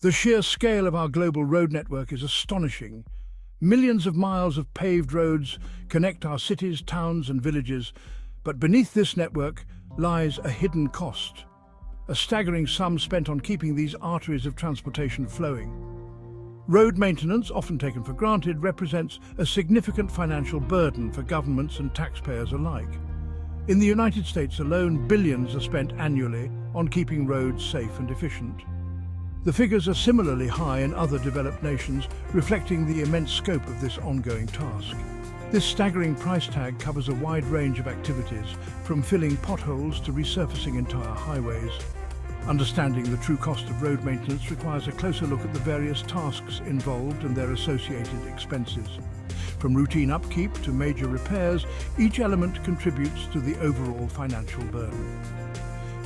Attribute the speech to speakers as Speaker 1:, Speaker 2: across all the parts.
Speaker 1: The sheer scale of our global road network is astonishing. Millions of miles of paved roads connect our cities, towns and villages, but beneath this network lies a hidden cost, a staggering sum spent on keeping these arteries of transportation flowing. Road maintenance, often taken for granted, represents a significant financial burden for governments and taxpayers alike. In the United States alone, billions are spent annually on keeping roads safe and efficient. The figures are similarly high in other developed nations, reflecting the immense scope of this ongoing task. This staggering price tag covers a wide range of activities, from filling potholes to resurfacing entire highways. Understanding the true cost of road maintenance requires a closer look at the various tasks involved and their associated expenses. From routine upkeep to major repairs, each element contributes to the overall financial burden.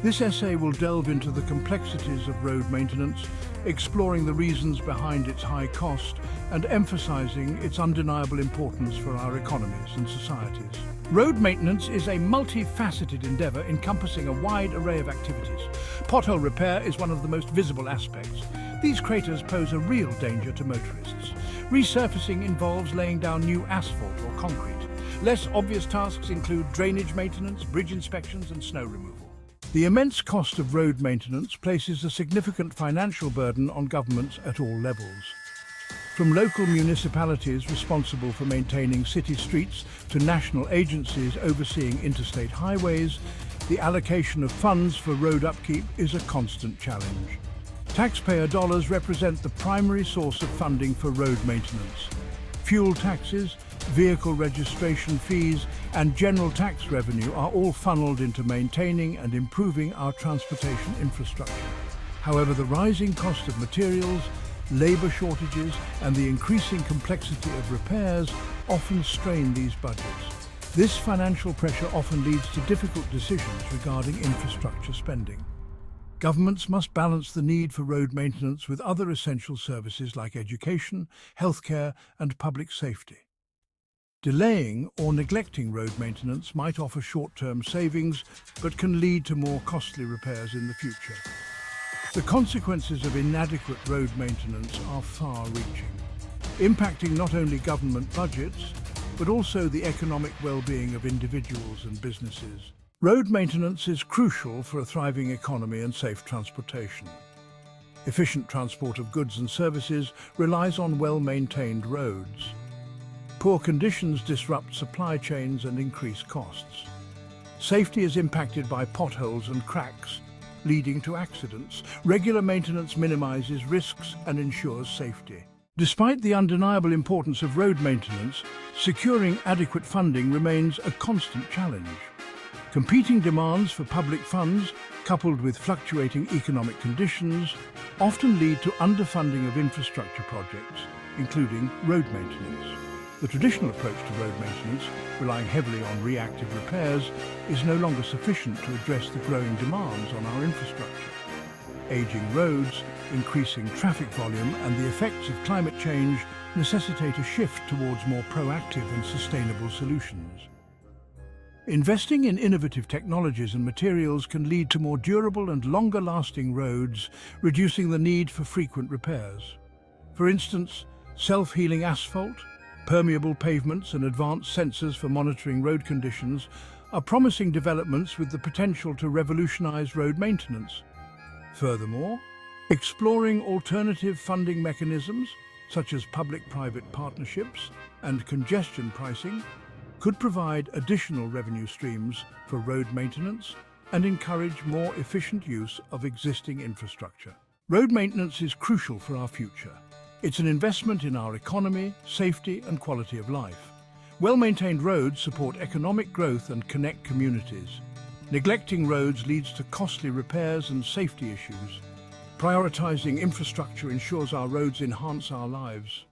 Speaker 1: This essay will delve into the complexities of road maintenance, exploring the reasons behind its high cost and emphasizing its undeniable importance for our economies and societies. Road maintenance is a multifaceted endeavor encompassing a wide array of activities. Pothole repair is one of the most visible aspects. These craters pose a real danger to motorists. Resurfacing involves laying down new asphalt or concrete. Less obvious tasks include drainage maintenance, bridge inspections and snow removal. The immense cost of road maintenance places a significant financial burden on governments at all levels. From local municipalities responsible for maintaining city streets to national agencies overseeing interstate highways, the allocation of funds for road upkeep is a constant challenge. Taxpayer dollars represent the primary source of funding for road maintenance. Fuel taxes, vehicle registration fees, and general tax revenue are all funneled into maintaining and improving our transportation infrastructure. However, the rising cost of materials, labour shortages, and the increasing complexity of repairs often strain these budgets. This financial pressure often leads to difficult decisions regarding infrastructure spending. Governments must balance the need for road maintenance with other essential services like education, healthcare, and public safety. Delaying or neglecting road maintenance might offer short-term savings, but can lead to more costly repairs in the future. The consequences of inadequate road maintenance are far-reaching, impacting not only government budgets, but also the economic well-being of individuals and businesses. Road maintenance is crucial for a thriving economy and safe transportation. Efficient transport of goods and services relies on well-maintained roads. Poor conditions disrupt supply chains and increase costs. Safety is impacted by potholes and cracks, leading to accidents. Regular maintenance minimizes risks and ensures safety. Despite the undeniable importance of road maintenance, securing adequate funding remains a constant challenge. Competing demands for public funds, coupled with fluctuating economic conditions, often lead to underfunding of infrastructure projects, including road maintenance. The traditional approach to road maintenance, relying heavily on reactive repairs, is no longer sufficient to address the growing demands on our infrastructure. Aging roads, increasing traffic volume, and the effects of climate change necessitate a shift towards more proactive and sustainable solutions. Investing in innovative technologies and materials can lead to more durable and longer-lasting roads, reducing the need for frequent repairs. For instance, self-healing asphalt, permeable pavements and advanced sensors for monitoring road conditions are promising developments with the potential to revolutionize road maintenance. Furthermore, exploring alternative funding mechanisms, such as public-private partnerships and congestion pricing, could provide additional revenue streams for road maintenance and encourage more efficient use of existing infrastructure. Road maintenance is crucial for our future. It's an investment in our economy, safety, and quality of life. Well-maintained roads support economic growth and connect communities. Neglecting roads leads to costly repairs and safety issues. Prioritizing infrastructure ensures our roads enhance our lives.